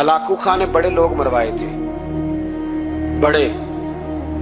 Hulagu Khan ने बड़े लोग मरवाए थे, बड़े।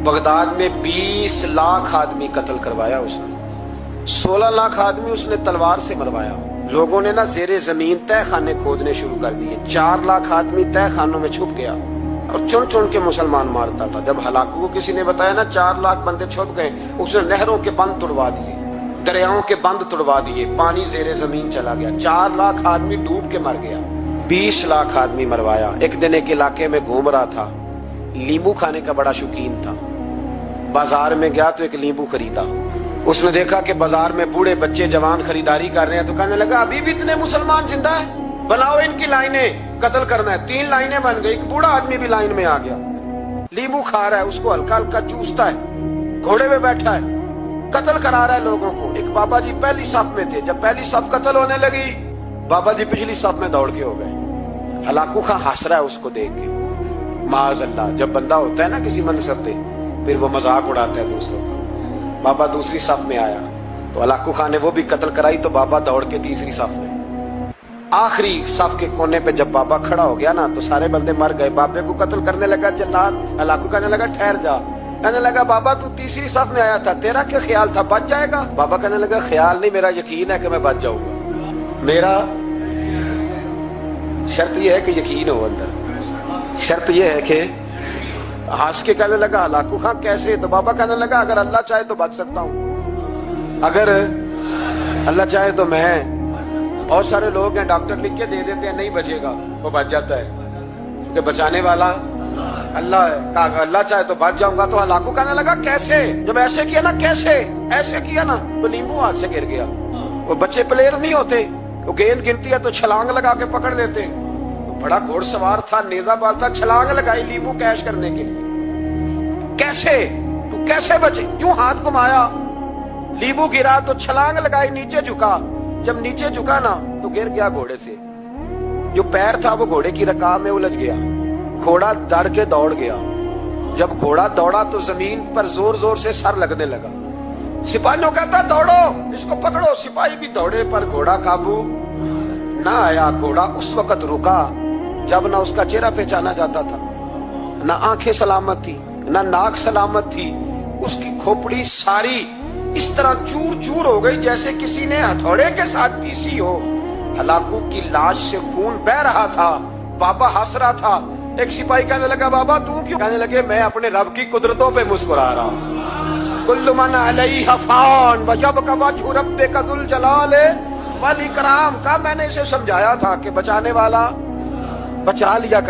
बगदाद में 20 लाख आदमी कत्ल करवाया उसने, 16 लाख आदमी उसने तलवार से मरवाया। लोगों ने ना जेरे जमीन तह खाने खोदने शुरू कर दिए, 4 लाख आदमी तह खानों में छुप गया और चुन चुन के मुसलमान मारता था। जब हलाकू को किसी ने बताया ना 4 लाख बंदे छुप गए, उसने नहरों के बंद तुड़वा दिए, दरियाओं के बंद तुड़वा दिए, पानी जेरे जमीन चला गया, 4 लाख आदमी डूब के मर गया। 20 लाख आदमी मरवाया। एक दिन एक इलाके में घूम रहा था, नींबू खाने का बड़ा शौकीन था। बाजार में गया तो एक नींबू खरीदा। उसने देखा कि बाजार में बूढ़े बच्चे जवान खरीदारी कर रहे हैं, तो कहने लगा अभी भी इतने मुसलमान जिंदा है, बनाओ इनकी लाइनें, कत्ल करना है। 3 लाइनें बन गई, एक बूढ़ा आदमी भी लाइन में आ गया, नींबू खा रहा है, उसको हल्का हल्का चूसता है, घोड़े पे बैठा है, कत्ल करा रहा है लोगों को। एक बाबा जी पहली सफ में थे, जब पहली सफ कत्ल होने लगी, बाबा जी पिछली सफ में दौड़ के हो गए। हलाकू खां हंस रहा है उसको देख के। माज़अल्लाह, जब बंदा होता है ना किसी मनसब पे, फिर वो मजाक उड़ाता है दूसरों का। बाबा दूसरी सफ में आया तो हलाकू खां ने वो भी कत्ल कराई, तो बाबा दौड़ के तीसरी सफ में। आखिरी सफ के कोने पे जब बाबा खड़ा हो गया ना, तो सारे बंदे मर गए। बाबे को कत्ल करने लगा जल्लाद। हलाकू कहने लगा ठहर जा। कहने लगा बाबा तू तीसरी सफ में आया था, तेरा क्या ख्याल था बच जाएगा? बाबा कहने लगा ख्याल नहीं, मेरा यकीन है कि मैं बच जाऊंगा। मेरा शर्त यह है कि यकीन हो अंदर, शर्त यह है कि हंस के कहने लगा हलाकू खां कैसे? तो बाबा कहने लगा अगर अल्लाह चाहे तो बच सकता हूं, अगर अल्लाह चाहे तो मैं। बहुत सारे लोग हैं डॉक्टर लिख के दे देते हैं नहीं बचेगा, वो बच जाता है क्योंकि बचाने वाला अल्लाह है। कहा अल्लाह चाहे तो बच जाऊंगा। तो हलाकू कहने लगा कैसे? जब ऐसे किया ना, कैसे ऐसे किया ना, तो नींबू हाथ से गिर गया। वो बच्चे प्लेयर नहीं होते, वो गेंद गिनती है तो छलांग लगा के पकड़ लेते। बड़ा घोड़सवार था, नेजाबाज था, छलांग लगाई नींबू कैश करने के लिए। कैसे तू कैसे बचे? यूं हाथ घुमाया, नींबू गिरा तो छलांग लगाई, नीचे झुका। जब नीचे झुका ना तो गिर गया घोड़े से। जो पैर था वो घोड़े की रकाब में उलझ गया। घोड़ा डर के दौड़ गया। जब घोड़ा दौड़ा तो जमीन पर जोर जोर से सर लगने लगा। सिपाहियों कहता दौड़ो, इसको पकड़ो। सिपाही भी दौड़े पर घोड़ा काबू ना आया। घोड़ा उस वक्त रुका जब ना उसका चेहरा पहचाना जाता था, ना आंखें सलामत थी, ना नाक सलामत थी। उसकी खोपड़ी सारी इस तरह चूर चूर हो गई जैसे किसी ने हथौड़े के साथ पीसी हो। हलाकू की लाश से खून बह रहा था। बाबा हंस रहा था। एक सिपाही कहने लगा बाबा तू क्यों? कहने लगे मैं अपने रब की कुदरतों पे मुस्कुरा रहा हूं। कुल्लु मन अलैहा फान व यबका वजहु रब्बिका ज़ुल जलाल वल इकराम का मैंने इसे समझाया था कि बचाने वाला बचा लिया कर।